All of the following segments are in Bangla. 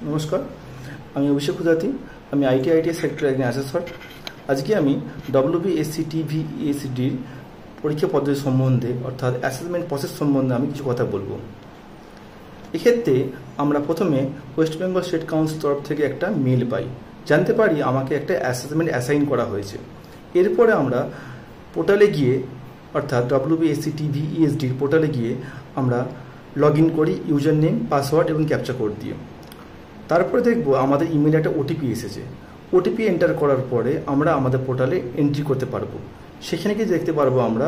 নমস্কার, আমি অভিষেক ক্ষুদাতি। আমি আইটি সেক্টরের একজন অ্যাসেসর। আজকে আমি WBSCTVESDর পরীক্ষা পদ্ধতি সম্বন্ধে অর্থাৎ অ্যাসেসমেন্ট প্রসেস সম্বন্ধে আমি কিছু কথা বলবো। এক্ষেত্রে আমরা প্রথমে ওয়েস্ট বেঙ্গল স্টেট কাউন্সিল তরফ থেকে একটা মেল পাই, জানতে পারি আমাকে একটা অ্যাসেসমেন্ট অ্যাসাইন করা হয়েছে। এরপরে আমরা পোর্টালে গিয়ে অর্থাৎ WBSCTVESDর পোর্টালে গিয়ে আমরা লগ ইন করি ইউজার নেম, পাসওয়ার্ড এবং ক্যাপচা কোড দিয়ে। তারপরে দেখব আমাদের ইমেলে একটা ওটিপি এসেছে। ওটিপি এন্টার করার পরে আমরা আমাদের পোর্টালে এন্ট্রি করতে পারবো। সেখানে গিয়ে দেখতে পারবো আমরা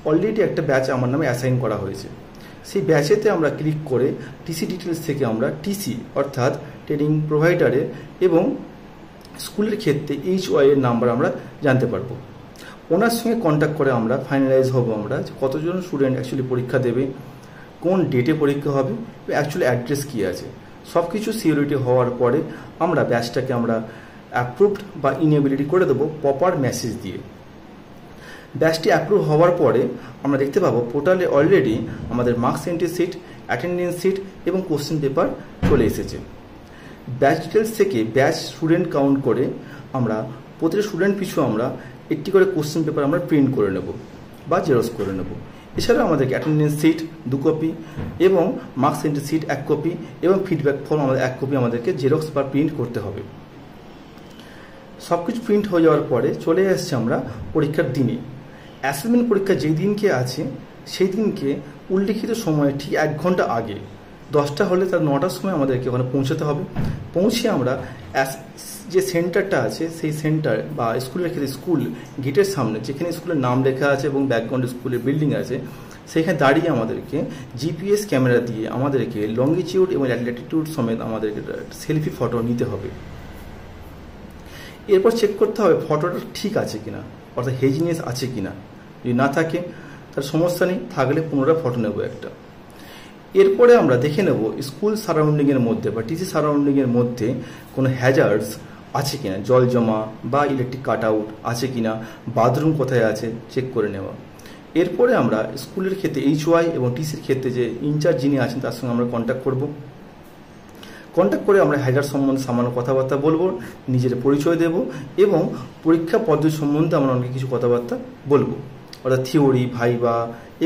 অলরেডি একটা ব্যাচ আমার নামে অ্যাসাইন করা হয়েছে। সেই ব্যাচেতে আমরা ক্লিক করে টিসি ডিটেলস থেকে আমরা টিসি অর্থাৎ ট্রেনিং প্রোভাইডারের এবং স্কুলের ক্ষেত্রে HY এর নাম্বার আমরা জানতে পারবো। ওনার সঙ্গে কন্ট্যাক্ট করে আমরা ফাইনালাইজ হব আমরা যে কতজন স্টুডেন্ট অ্যাকচুয়ালি পরীক্ষা দেবে, কোন ডেটে পরীক্ষা হবে, অ্যাকচুয়ালি অ্যাড্রেস কী আছে, সব কিছু সিকিউরিটি হওয়ার পরে আমরা ব্যাচটাকে আমরা অ্যাপ্রুভড বা ইনেবিলিটি করে দেবো প্রপার মেসেজ দিয়ে। ব্যাচটি অ্যাপ্রুভ হওয়ার পরে আমরা দেখতে পাবো পোর্টালে অলরেডি আমাদের marks entry sheet, attendance sheet এবং কোশ্চেন পেপার চলে এসেছে। ব্যাচ ডিটেলস থেকে ব্যাচ স্টুডেন্ট কাউন্ট করে আমরা প্রতিটা স্টুডেন্ট পিছু আমরা একটি করে কোশ্চেন পেপার আমরা প্রিন্ট করে নেব বা জেরক্স করে নেব। এছাড়াও আমাদেরকে অ্যাটেন্ডেন্স সিট 2 কপি এবং মার্কস এন্ট্রি সিট 1 কপি এবং ফিডব্যাক ফর্ম আমাদের 1 কপি আমাদেরকে জেরক্স বা প্রিন্ট করতে হবে। সব কিছু প্রিন্ট হয়ে যাওয়ার পরে চলে আসছে আমরা পরীক্ষার দিনে। অ্যাসাইনমেন্ট পরীক্ষা যেই দিনকে আছে সেই দিনকে উল্লিখিত সময়ে ঠিক 1 ঘন্টা আগে, 10টা হলে তার 9টার সময় আমাদেরকে ওখানে পৌঁছাতে হবে। পৌঁছে আমরা যে সেন্টারটা আছে সেই সেন্টার বা স্কুলের ক্ষেত্রে স্কুল গেটের সামনে যেখানে স্কুলের নাম লেখা আছে এবং ব্যাকগ্রাউন্ডে স্কুলের বিল্ডিং আছে সেখানে দাঁড়িয়ে আমাদেরকে জিপিএস ক্যামেরা দিয়ে আমাদেরকে লঙ্গিটিউড এবং ল্যাটিটিউড সমেত আমাদেরকে সেলফি ফটো নিতে হবে। এরপর চেক করতে হবে ফটোটা ঠিক আছে কিনা, অর্থাৎ হেজিনেস আছে কিনা। যদি না থাকে তার সমস্যা নেই, থাকলে পুনরায় ফটো নেব একটা। এরপরে আমরা দেখে নেব স্কুল সারাউন্ডিংয়ের মধ্যে বা টিসি সারাউন্ডিংয়ের মধ্যে কোনো হ্যাজার্ডস আছে কিনা, জল জমা বা ইলেকট্রিক কাট আউট আছে কিনা, বাথরুম কোথায় আছে চেক করে নেওয়া। এরপরে আমরা স্কুলের ক্ষেত্রে HY এবং টিসির ক্ষেত্রে যে ইনচার্জ যিনি আছেন তার সঙ্গে আমরা কন্ট্যাক্ট করব। কন্ট্যাক্ট করে আমরা হ্যাজার্ড সম্বন্ধে সামান্য কথাবার্তা বলবো, নিজের পরিচয় দেব এবং পরীক্ষা পদ্ধতি সম্বন্ধে আমরা অনেক কিছু কথাবার্তা বলবো, অর্থাৎ থিওরি, ভাইবা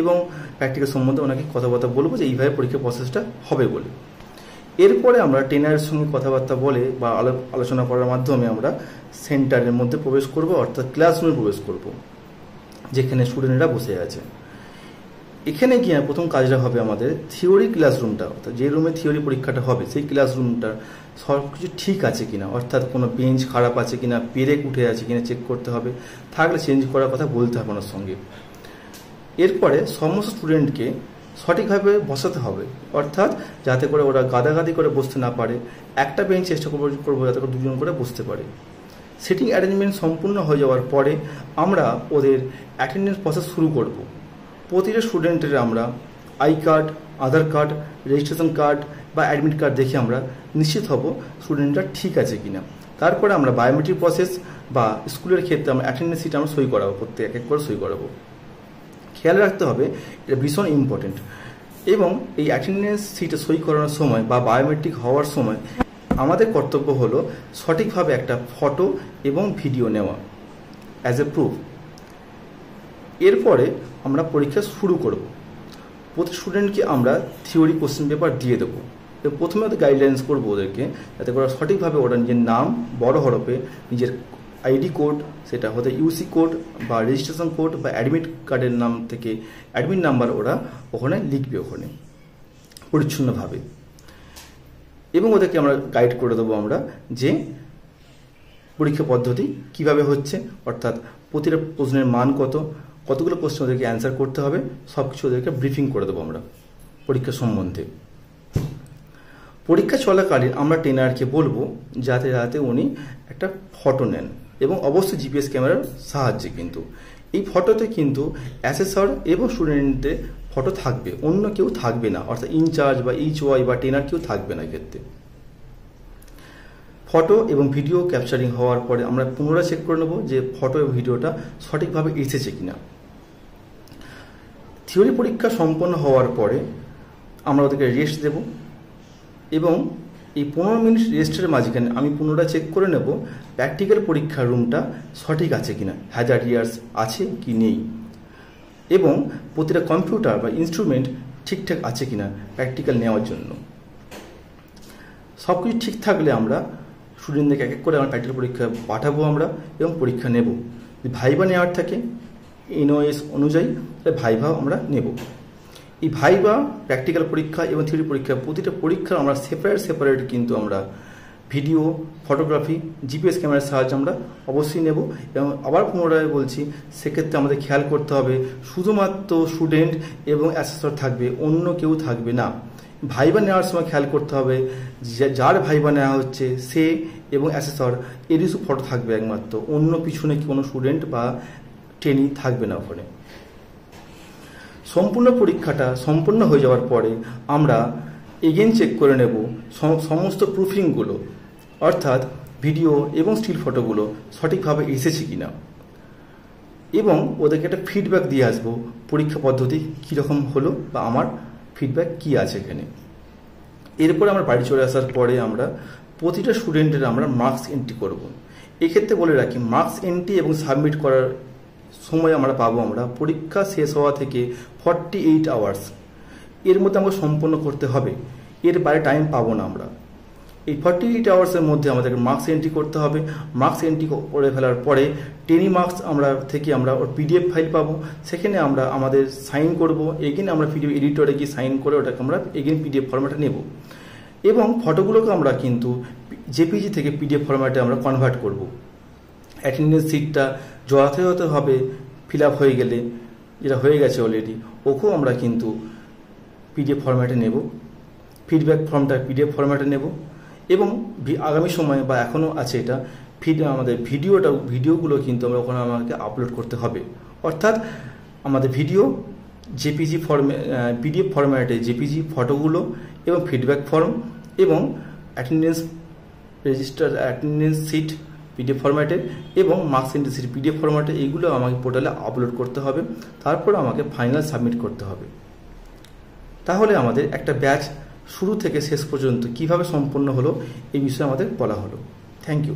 এবং প্র্যাকটিক্যাল সম্বন্ধে ওনাকে কথাবার্তা বলবো যে এইভাবে পরীক্ষা প্রসেসটা হবে বলে। এরপরে আমরা ট্রেনারের সঙ্গে কথাবার্তা বলে বা আলোচনা করার মাধ্যমে আমরা সেন্টারের মধ্যে প্রবেশ করব, অর্থাৎ ক্লাসরুমে প্রবেশ করব যেখানে স্টুডেন্টরা বসে আছে। এখানে গিয়ে প্রথম কাজটা হবে আমাদের থিওরি ক্লাসরুমটা, অর্থাৎ যে রুমে থিওরি পরীক্ষাটা হবে সেই ক্লাসরুমটার সব কিছু ঠিক আছে কিনা, অর্থাৎ কোনো বেঞ্চ খারাপ আছে কিনা, পেরেক উঠে আছে কিনা চেক করতে হবে, থাকলে চেঞ্জ করার কথা বলতে হবে ওনার সঙ্গে। এরপরে সমস্ত স্টুডেন্টকে সঠিকভাবে বসাতে হবে, অর্থাৎ যাতে করে ওরা গাদাগাদি করে বসতে না পারে। একটা বেঞ্চ চেষ্টা করবো যাতে করে 2জন করে বসতে পারে। সিটিং অ্যারেঞ্জমেন্ট সম্পূর্ণ হয়ে যাওয়ার পরে আমরা ওদের অ্যাটেন্ডেন্স প্রসেস শুরু করব। প্রতিটা স্টুডেন্টের আমরা I card, Aadhaar card, registration card বা অ্যাডমিট কার্ড দেখে আমরা নিশ্চিত হব স্টুডেন্টরা ঠিক আছে কিনা। তারপরে আমরা বায়োমেট্রিক প্রসেস বা স্কুলের ক্ষেত্রে আমরা অ্যাটেন্ডেন্স সিট আমরা সই করাবো, প্রত্যেক এক করে সই করাবো। খেয়াল রাখতে হবে এটা ভীষণ ইম্পর্টেন্ট। এবং এই অ্যাটেন্ডেন্স সিটে সই করানোর সময় বা বায়োমেট্রিক হওয়ার সময় আমাদের কর্তব্য হলো সঠিকভাবে একটা ফটো এবং ভিডিও নেওয়া অ্যাজ এ প্রুফ। এরপরে আমরা পরীক্ষা শুরু করব। প্রতি স্টুডেন্টকে আমরা থিওরি কোশ্চেন পেপার দিয়ে দেবো। প্রথমে ওদের গাইডলাইন্স করবো ওদেরকে, যাতে করে সঠিকভাবে ওরা নিজের নাম বড় হরফে, নিজের আইডি কোড, সেটা হতে UC কোড বা রেজিস্ট্রেশন কোড বা অ্যাডমিট কার্ডের নাম থেকে অ্যাডমিট নাম্বার ওরা ওখানে লিখবে ওখানে পরিচ্ছন্নভাবে। এবং ওদেরকে আমরা গাইড করে দেবো আমরা যে পরীক্ষা পদ্ধতি কিভাবে হচ্ছে, অর্থাৎ প্রতিটা প্রশ্নের মান কতগুলো কোশ্চেন ওদেরকে অ্যান্সার করতে হবে, সব কিছু ওদেরকে ব্রিফিং করে দেবো আমরা পরীক্ষা সম্বন্ধে। পরীক্ষা চলাকালীন আমরা ট্রেনারকে বলবো যাতে উনি একটা ফটো নেন এবং অবশ্যই জিপিএস ক্যামেরার সাহায্যে। কিন্তু এই ফটোতে কিন্তু অ্যাসেসর এবং স্টুডেন্টদের ফটো থাকবে, অন্য কেউ থাকবে না, অর্থাৎ ইনচার্জ বা HY বা ট্রেনার কেউ থাকবে না ক্ষেত্রে। ফটো এবং ভিডিও ক্যাপচারিং হওয়ার পরে আমরা পুনরায় চেক করে নেব যে ফটো এবং ভিডিওটা সঠিকভাবে এসেছে কিনা। থিওরি পরীক্ষা সম্পন্ন হওয়ার পরে আমরা ওদেরকে রেস্ট দেব এবং এই 15 মিনিট রেস্টের মাঝখানে আমি পুনরায় চেক করে নেব প্র্যাকটিক্যাল পরীক্ষার রুমটা সঠিক আছে কিনা, হ্যাজার্ড ইয়ার্স আছে কি নেই, এবং প্রতিটা কম্পিউটার বা ইনস্ট্রুমেন্ট ঠিকঠাক আছে কিনা প্র্যাকটিক্যাল নেওয়ার জন্য। সব কিছু ঠিক থাকলে আমরা স্টুডেন্টদেরকে এক এক করে আমরা প্র্যাকটিক্যাল পরীক্ষা পাঠাবো আমরা এবং পরীক্ষা নেব। যদি ভাইভা নেওয়ার থাকে এনওএস অনুযায়ী তাহলে ভাইভাও আমরা নেব। এই ভাইভা, প্র্যাকটিক্যাল পরীক্ষা এবং থিওরি পরীক্ষা, প্রতিটা পরীক্ষা আমরা সেপারেট কিন্তু আমরা ভিডিও, ফটোগ্রাফি, জিপিএস ক্যামেরার সাহায্যে আমরা অবশ্যই নেব। এবং আবার পুনরায় বলছি, সেক্ষেত্রে আমাদের খেয়াল করতে হবে শুধুমাত্র স্টুডেন্ট এবং অ্যাসেসর থাকবে, অন্য কেউ থাকবে না। ভাইভা নেওয়ার সময় খেয়াল করতে হবে যার ভাইভা নেওয়া হচ্ছে সে এবং অ্যাসেসর এরই ফটো থাকবে একমাত্র, অন্য পিছনে কোনো স্টুডেন্ট বা ট্রেনি থাকবে না ওখানে। সম্পূর্ণ পরীক্ষাটা সম্পূর্ণ হয়ে যাওয়ার পরে আমরা এগেন চেক করে নেব সমস্ত প্রুফিংগুলো, অর্থাৎ ভিডিও এবং স্টিল ফটোগুলো সঠিকভাবে এসেছে কিনা, এবং ওদেরকে একটা ফিডব্যাক দিয়ে আসবো পরীক্ষা পদ্ধতি কীরকম হলো বা আমার ফিডব্যাক কী আছে এখানে। এরপরে আমরা বাড়ি চলে আসার পরে আমরা প্রতিটা স্টুডেন্টের আমরা মার্কস এন্ট্রি করব। এক্ষেত্রে বলে রাখি, মার্কস এন্ট্রি এবং সাবমিট করার সময় আমরা পাবো আমরা পরীক্ষা শেষ হওয়া থেকে 48 আওয়ার্স এর মধ্যে আমাকে সম্পন্ন করতে হবে, এর বাইরে টাইম পাবো না আমরা। এই 48 আওয়ার্সের মধ্যে আমাদেরকে মার্কস এন্ট্রি করতে হবে। মার্কস এন্ট্রি করে ফেলার পরে 10 মার্কস আমরা ওর পিডিএফ ফাইল পাবো, সেখানে আমরা আমাদের সাইন করব, এগেন আমরা পিডিএফ এডিটরে গিয়ে সাইন করে ওটাকে আমরা এগেন পিডিএফ ফরম্যাটে নেব, এবং ফটোগুলোকে আমরা কিন্তু জেপিজি থেকে পিডিএফ ফরম্যাটে আমরা কনভার্ট করব। অ্যাটেন্ডেন্স সিটটা যথাযথভাবে ফিল আপ হয়ে গেলে, যেটা হয়ে গেছে অলরেডি, ওকেও আমরা কিন্তু পিডিএফ ফরম্যাটে নেব, ফিডব্যাক ফর্মটা পিডিএফ ফরম্যাটে নেব, এবং আগামী সময়ে বা এখনও আছে এটা আমাদের ভিডিওগুলো কিন্তু আমরা ওখানে আমাকে আপলোড করতে হবে। অর্থাৎ আমাদের ভিডিও জেপিজি পিডিএফ ফরম্যাটে জেপিজি ফটোগুলো এবং ফিডব্যাক ফর্ম এবং অ্যাটেন্ডেন্স সিট পিডিএফ ফরম্যাটে এবং মার্কস এন্ট্রি সিট পিডিএফ ফরম্যাটে, এইগুলো আমাকে পোর্টালে আপলোড করতে হবে। তারপর আমাকে ফাইনাল সাবমিট করতে হবে। তাহলে আমাদের একটা ব্যাচ শুরু থেকে শেষ পর্যন্ত কিভাবে সম্পন্ন হলো এই বিষয়ে আমাদের বলা হলো। Thank you.